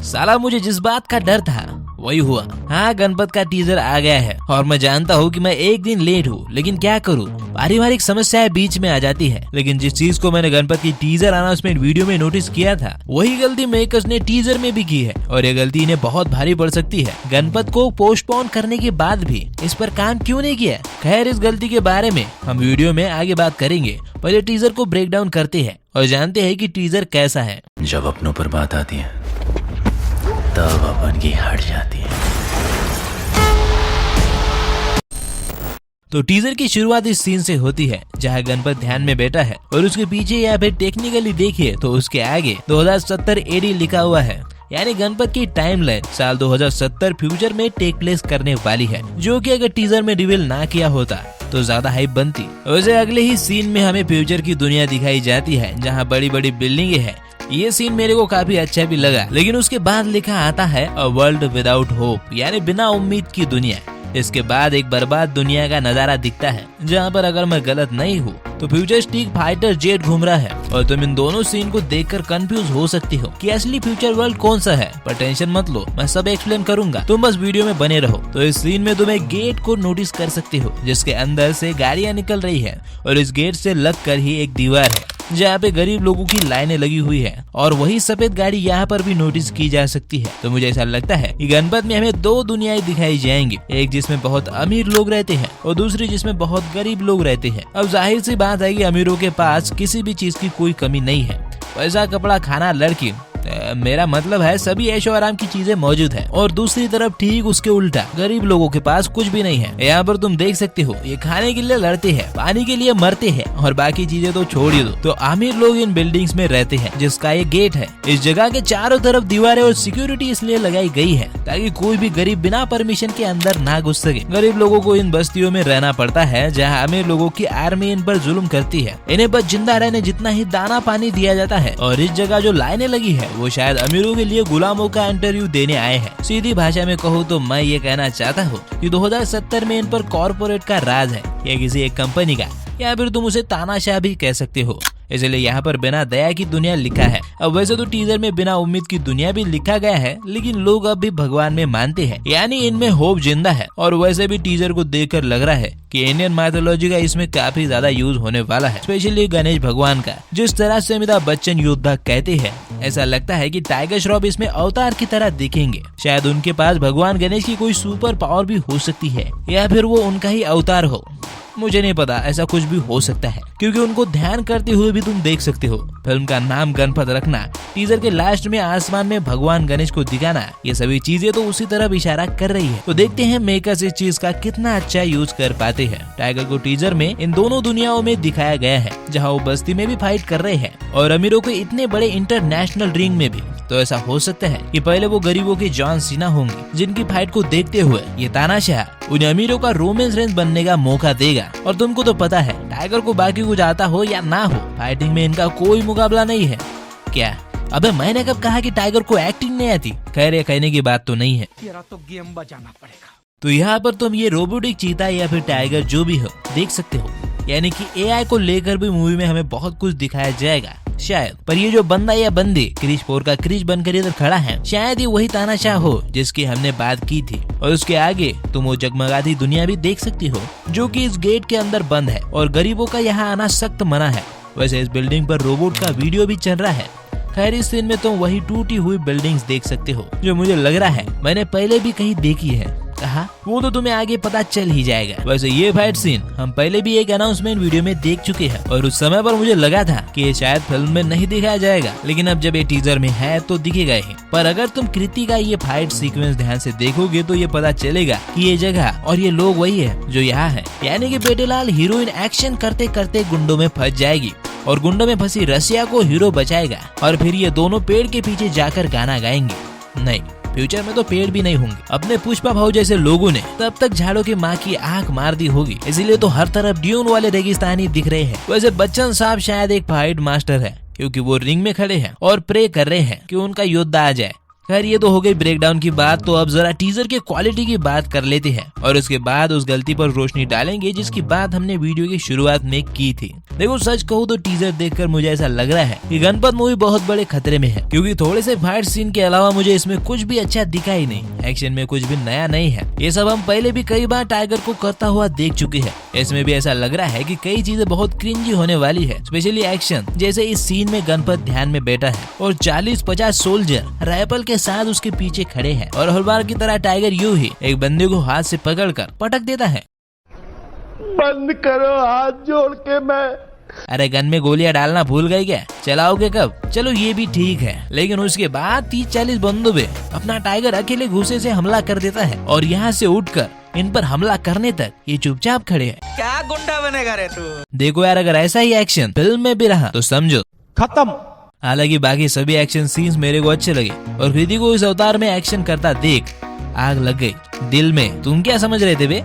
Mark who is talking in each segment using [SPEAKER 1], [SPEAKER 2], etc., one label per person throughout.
[SPEAKER 1] साला मुझे जिस बात का डर था वही हुआ। हाँ, गणपत का टीजर आ गया है और मैं जानता हूँ कि मैं एक दिन लेट हूँ, लेकिन क्या करूँ, पारिवारिक समस्याएं बीच में आ जाती है। लेकिन जिस चीज को मैंने गणपत की टीजर अनाउंसमेंट वीडियो में नोटिस किया था वही गलती मेकर्स ने टीजर में भी की है और ये गलती इन्हें बहुत भारी पड़ सकती है। गणपत को पोस्टपोन करने के बाद भी इस पर काम क्यों नहीं किया? खैर, इस गलती के बारे में हम वीडियो में आगे बात करेंगे। पहले टीजर को ब्रेक डाउन करते हैं और जानते हैं कि टीजर कैसा है।
[SPEAKER 2] जब अपनों पर बात आती है तब अपन की हट जाती है।
[SPEAKER 1] तो टीजर की शुरुआत इस सीन से होती है जहां गणपत ध्यान में बैठा है और उसके पीछे या फिर टेक्निकली देखिए तो उसके आगे 2070 AD लिखा हुआ है, यानी गणपत की टाइमलाइन साल 2070 फ्यूचर में टेक प्लेस करने वाली है, जो कि अगर टीजर में रिवील ना किया होता तो ज्यादा हाइप बनती। वैसे अगले ही सीन में हमें फ्यूचर की दुनिया दिखाई जाती है जहाँ बड़ी बड़ी बिल्डिंगे हैं। ये सीन मेरे को काफी अच्छा भी लगा, लेकिन उसके बाद लिखा आता है अ वर्ल्ड विदाउट होप, यानी बिना उम्मीद की दुनिया। इसके बाद एक बर्बाद दुनिया का नजारा दिखता है जहाँ पर अगर मैं गलत नहीं हूँ तो फ्यूचरिस्टिक फाइटर जेट घूम रहा है और तुम इन दोनों सीन को देखकर कंफ्यूज हो सकती हो कि असली फ्यूचर वर्ल्ड कौन सा है। पर टेंशन मत लो, मैं सब एक्सप्लेन करूंगा, तुम बस वीडियो में बने रहो। तो इस सीन में तुम एक गेट को नोटिस कर सकते हो जिसके अंदर से गाड़ियां निकल रही है और इस गेट से लग कर ही एक दीवार है जहाँ पे गरीब लोगों की लाइनें लगी हुई है और वही सफेद गाड़ी यहाँ पर भी नोटिस की जा सकती है। तो मुझे ऐसा लगता है कि गणपत में हमें दो दुनियाएं दिखाई जाएंगी, एक जिसमें बहुत अमीर लोग रहते हैं और दूसरी जिसमें बहुत गरीब लोग रहते हैं। अब जाहिर सी बात है कि अमीरों के पास किसी भी चीज की कोई कमी नहीं है, पैसा, कपड़ा, खाना, लड़की, मेरा मतलब है सभी ऐशो आराम की चीजें मौजूद है। और दूसरी तरफ ठीक उसके उल्टा गरीब लोगों के पास कुछ भी नहीं है। यहाँ पर तुम देख सकते हो ये खाने के लिए लड़ते हैं, पानी के लिए मरते हैं और बाकी चीजें तो छोड़ ही दो। तो अमीर लोग इन बिल्डिंग्स में रहते हैं जिसका ये गेट है। इस जगह के चारों तरफ दीवारें और सिक्योरिटी इसलिए लगाई गई है ताकि कोई भी गरीब बिना परमिशन के अंदर ना घुस सके। गरीब लोगों को इन बस्तियों में रहना पड़ता है जहाँ अमीर लोगों की आर्मी इन पर जुल्म करती है। इन्हें बस जिंदा रहने जितना ही दाना पानी दिया जाता है। और इस जगह जो लाइनें लगी है वो शायद अमीरों के लिए गुलामों का इंटरव्यू देने आए हैं। सीधी भाषा में कहूँ तो मैं ये कहना चाहता हूँ कि 2070 में इन पर कॉर्पोरेट का राज है या किसी एक कंपनी का, या फिर तुम उसे तानाशाह भी कह सकते हो। इसलिए यहाँ पर बिना दया की दुनिया लिखा है। अब वैसे तो टीजर में बिना उम्मीद की दुनिया भी लिखा गया है, लेकिन लोग अब भी भगवान में मानते हैं, यानी इनमें होप जिंदा है। और वैसे भी टीजर को देखकर लग रहा है कि इंडियन माइथोलॉजी का इसमें काफी ज्यादा यूज होने वाला है, स्पेशली गणेश भगवान का। जिस तरह से अमिताभ बच्चन योद्धा कहते हैं, ऐसा लगता है कि टाइगर श्रॉफ इसमें अवतार की तरह दिखेंगे। शायद उनके पास भगवान गणेश की कोई सुपर पावर भी हो सकती है या फिर वो उनका ही अवतार हो, मुझे नहीं पता, ऐसा कुछ भी हो सकता है क्योंकि उनको ध्यान करते हुए भी तुम देख सकते हो। फिल्म का नाम गणपत रखना, टीजर के लास्ट में आसमान में भगवान गणेश को दिखाना, ये सभी चीजें तो उसी तरफ इशारा कर रही है। तो देखते हैं मेकर्स इस चीज का कितना अच्छा यूज कर पाते हैं। टाइगर को टीजर में इन दोनों दुनियाओं में दिखाया गया है जहाँ वो बस्ती में भी फाइट कर रहे हैं और अमीरों के इतने बड़े इंटरनेशनल रिंग में भी। तो ऐसा हो सकता है कि पहले वो गरीबों के जॉन सीना होंगे जिनकी फाइट को देखते हुए ये तानाशाह उन अमीरों का रोमेंस रेंज बनने का मौका देगा। और तुमको तो पता है टाइगर को बाकी कुछ आता हो या ना हो, फाइटिंग में इनका कोई मुकाबला नहीं है। क्या अबे मैंने कब कहा कि टाइगर को एक्टिंग नहीं आती? खैर ये कहने की बात तो नहीं है, तेरा तो गेम बजाना पड़ेगा। तो यहाँ पर तुम ये रोबोटिक चीता या फिर टाइगर जो भी हो देख सकते हो, यानी कि एआई को लेकर भी मूवी में हमें बहुत कुछ दिखाया जाएगा शायद। पर ये जो बंदा या बंदी क्रिश 4 का क्रिश बनकर इधर खड़ा है, शायद ये वही तानाशाह हो जिसकी हमने बात की थी। और उसके आगे तुम वो जगमगाती दुनिया भी देख सकती हो जो कि इस गेट के अंदर बंद है और गरीबों का यहाँ आना सख्त मना है। वैसे इस बिल्डिंग पर रोबोट का वीडियो भी चल रहा है। खैर इस सीन में तुम वही टूटी हुई बिल्डिंग्स देख सकते हो जो मुझे लग रहा है मैंने पहले भी कहीं देखी है। कहा वो तो तुम्हें आगे पता चल ही जाएगा। वैसे ये फाइट सीन हम पहले भी एक अनाउंसमेंट वीडियो में देख चुके हैं और उस समय पर मुझे लगा था कि ये शायद फिल्म में नहीं दिखाया जाएगा, लेकिन अब जब ये टीजर में है तो दिखेगा ही। पर अगर तुम कृति का ये फाइट सीक्वेंस ध्यान से देखोगे तो ये पता चलेगा कि ये जगह और ये लोग वही है जो यहाँ है, यानी कि बेटेलाल हीरोइन एक्शन करते करते गुंडों में फंस जाएगी और गुंडों में फंसी रसिया को हीरो बचाएगा और फिर ये दोनों पेड़ के पीछे जाकर गाना गाएंगे। नहीं, फ्यूचर में तो पेड़ भी नहीं होंगे। अपने पुष्पा भाव जैसे लोगों ने तब तक झाड़ों की माँ की आंख मार दी होगी, इसीलिए तो हर तरफ ड्यून वाले रेगिस्तानी दिख रहे हैं। वैसे बच्चन साहब शायद एक फाइट मास्टर है क्योंकि वो रिंग में खड़े हैं और प्रे कर रहे हैं कि उनका योद्धा आ जाए। खैर ये तो हो गई ब्रेकडाउन की बात। तो अब जरा टीजर के क्वालिटी की बात कर लेते हैं और उसके बाद उस गलती पर रोशनी डालेंगे जिसकी बात हमने वीडियो की शुरुआत में की थी। देखो सच कहूँ तो टीजर देखकर मुझे ऐसा लग रहा है कि गणपत मूवी बहुत बड़े खतरे में है, क्योंकि थोड़े से फाइट सीन के अलावा मुझे इसमें कुछ भी अच्छा दिखा ही नहीं। एक्शन में कुछ भी नया नहीं है। ये सब हम पहले भी कई बार टाइगर को करता हुआ देख चुके हैं। इसमें भी ऐसा लग रहा है कि कई चीजें बहुत क्रिंजी होने वाली है, स्पेशली एक्शन। जैसे इस सीन में गणपत ध्यान में बैठा है और 40-50 सोल्जर राइफल के साथ उसके पीछे खड़े हैं और हर बार की तरह टाइगर यूं ही एक बंदे को हाथ से पकड़कर पटक देता है।
[SPEAKER 3] बंद करो हाथ जोड़ के। मैं
[SPEAKER 1] अरे गन में गोलियां डालना भूल गए क्या? चलाओगे कब? चलो ये भी ठीक है, लेकिन उसके बाद 30-40 बंदों पे अपना टाइगर अकेले घुसे से हमला कर देता है और यहाँ से उठकर इन पर हमला करने तक ये चुपचाप खड़े हैं।
[SPEAKER 4] क्या गुंडा बनेगा रे तू?
[SPEAKER 1] देखो यार, अगर ऐसा ही एक्शन फिल्म में भी रहा तो समझो
[SPEAKER 3] खत्म।
[SPEAKER 1] हालांकि बाकी सभी एक्शन सीन्स मेरे को अच्छे लगे और कृति को इस अवतार में एक्शन करता देख आग लग गई दिल में। तुम क्या समझ रहे थे बे?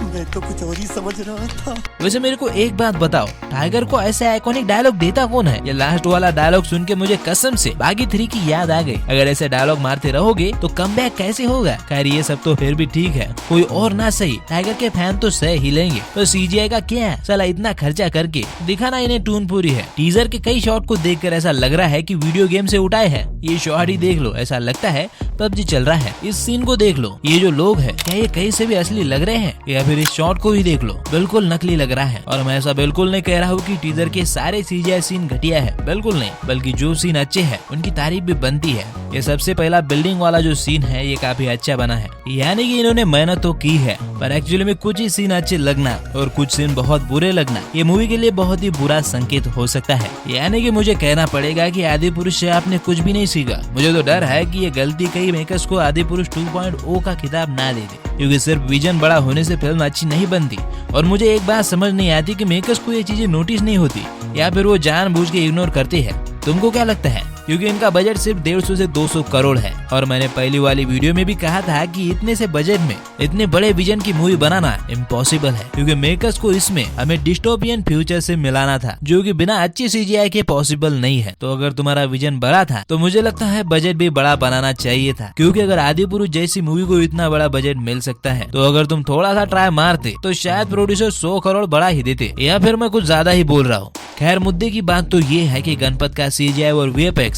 [SPEAKER 5] मैं तो कुछ और ही समझ रहा था।
[SPEAKER 1] वैसे मेरे को एक बात बताओ, टाइगर को ऐसे आइकॉनिक डायलॉग देता कौन है? ये लास्ट वाला डायलॉग सुन के मुझे कसम से बागी 3 की याद आ गई। अगर ऐसे डायलॉग मारते रहोगे तो कमबैक कैसे होगा? खैर ये सब तो फिर भी ठीक है, कोई और ना सही टाइगर के फैन तो सह ही लेंगे। तो सीजीआई का क्या है? साला इतना खर्चा करके दिखाना इन्हें टून पूरी है। टीजर के कई शॉट को देखकर ऐसा लग रहा है कि वीडियो गेम से उठाए हैं। ये शॉट ही देख लो, ऐसा लगता है पबजी चल रहा है। इस सीन को देख लो, ये जो लोग हैं क्या ये कहीं से भी असली लग रहे हैं? या फिर इस शॉट को ही देख लो, बिल्कुल नकली लग रहा है। और मैं ऐसा बिल्कुल नहीं कह रहा हूँ कि टीजर के सारे सीजीआई सीन घटिया है, बिल्कुल नहीं, बल्कि जो सीन अच्छे हैं उनकी तारीफ भी बनती है। ये सबसे पहला बिल्डिंग वाला जो सीन है ये काफी अच्छा बना है, यानी कि इन्होंने मेहनत तो की है, पर एक्चुअली में कुछ ही सीन अच्छे लगना और कुछ सीन बहुत बुरे लगना ये मूवी के लिए बहुत ही बुरा संकेत हो सकता है। यानी कि मुझे कहना पड़ेगा कि आदिपुरुष से आपने कुछ भी नहीं सीखा। मुझे तो डर है कि ये गलती कई मेकर्स को आदिपुरुष 2.0 का खिताब ना दे दे, क्योंकि सिर्फ विजन बड़ा होने से फिल्म अच्छी नहीं बनती। और मुझे एक बात समझ नहीं आती कि मेकर्स को ये चीजें नोटिस नहीं होती या फिर वो जानबूझ के इग्नोर करते हैं। तुमको क्या लगता है? क्योंकि इनका बजट सिर्फ 150 से 200 करोड़ है और मैंने पहली वाली वीडियो में भी कहा था कि इतने से बजट में इतने बड़े विजन की मूवी बनाना इम्पॉसिबल है, क्योंकि मेकर्स को इसमें हमें डिस्टोपियन फ्यूचर से मिलाना था, जो कि बिना अच्छी सीजीआई के पॉसिबल नहीं है। तो अगर तुम्हारा विजन बड़ा था तो मुझे लगता है बजट भी बड़ा बनाना चाहिए था, क्योंकि अगर आदिपुरुष जैसी मूवी को इतना बड़ा बजट मिल सकता है तो अगर तुम थोड़ा सा ट्राई मारते तो शायद प्रोड्यूसर 100 करोड़ बढ़ा ही देते, या फिर मैं कुछ ज्यादा ही बोल रहा हूँ। खैर मुद्दे की बात तो ये है कि गणपत का सीजीआई और वीएफएक्स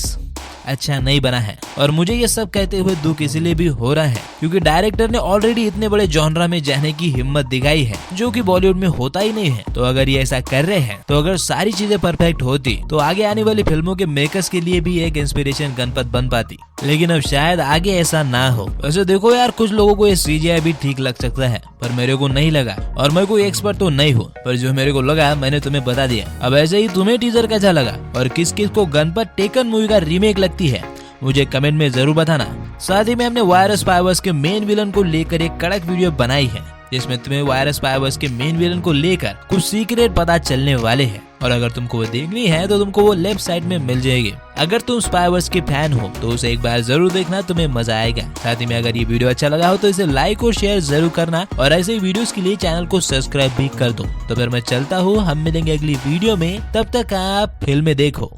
[SPEAKER 1] अच्छा नहीं बना है, और मुझे ये सब कहते हुए दुख इसलिए भी हो रहा है क्योंकि डायरेक्टर ने ऑलरेडी इतने बड़े जॉनरा में जाने की हिम्मत दिखाई है, जो कि बॉलीवुड में होता ही नहीं है। तो अगर ये ऐसा कर रहे हैं तो अगर सारी चीजें परफेक्ट होती तो आगे आने वाली फिल्मों के मेकर्स के लिए भी एक इंस्पिरेशन गणपत बन पाती, लेकिन अब शायद आगे ऐसा ना हो। वैसे देखो यार, कुछ लोगों को ये सीजीआई भी ठीक लग सकता है, पर मेरे को नहीं लगा, और मैं कोई एक्सपर्ट तो नहीं हूँ, पर जो मेरे को लगा मैंने तुम्हें बता दिया। अब ऐसे ही तुम्हें टीजर कैसा लगा और किस किस को गणपत टेकन मूवी का रीमेक लगती है मुझे कमेंट में जरूर बताना। साथ ही में हमने वायरस पावर्स के मेन विलन को लेकर एक कड़क वीडियो बनाई है, जिसमें तुम्हें वायरस पावर्स के मेन विलन को लेकर कुछ सीक्रेट पता चलने वाले हैं, और अगर तुमको वो देखनी है तो तुमको वो लेफ्ट साइड में मिल जाएगी। अगर तुम स्पाइवर्स के फैन हो तो उसे एक बार जरूर देखना, तुम्हें मजा आएगा। साथ ही में अगर ये वीडियो अच्छा लगा हो तो इसे लाइक और शेयर जरूर करना, और ऐसे ही वीडियोस के लिए चैनल को सब्सक्राइब भी कर दो। तो फिर मैं चलता हूँ, हम मिलेंगे अगली वीडियो में, तब तक आप फिल्में देखो।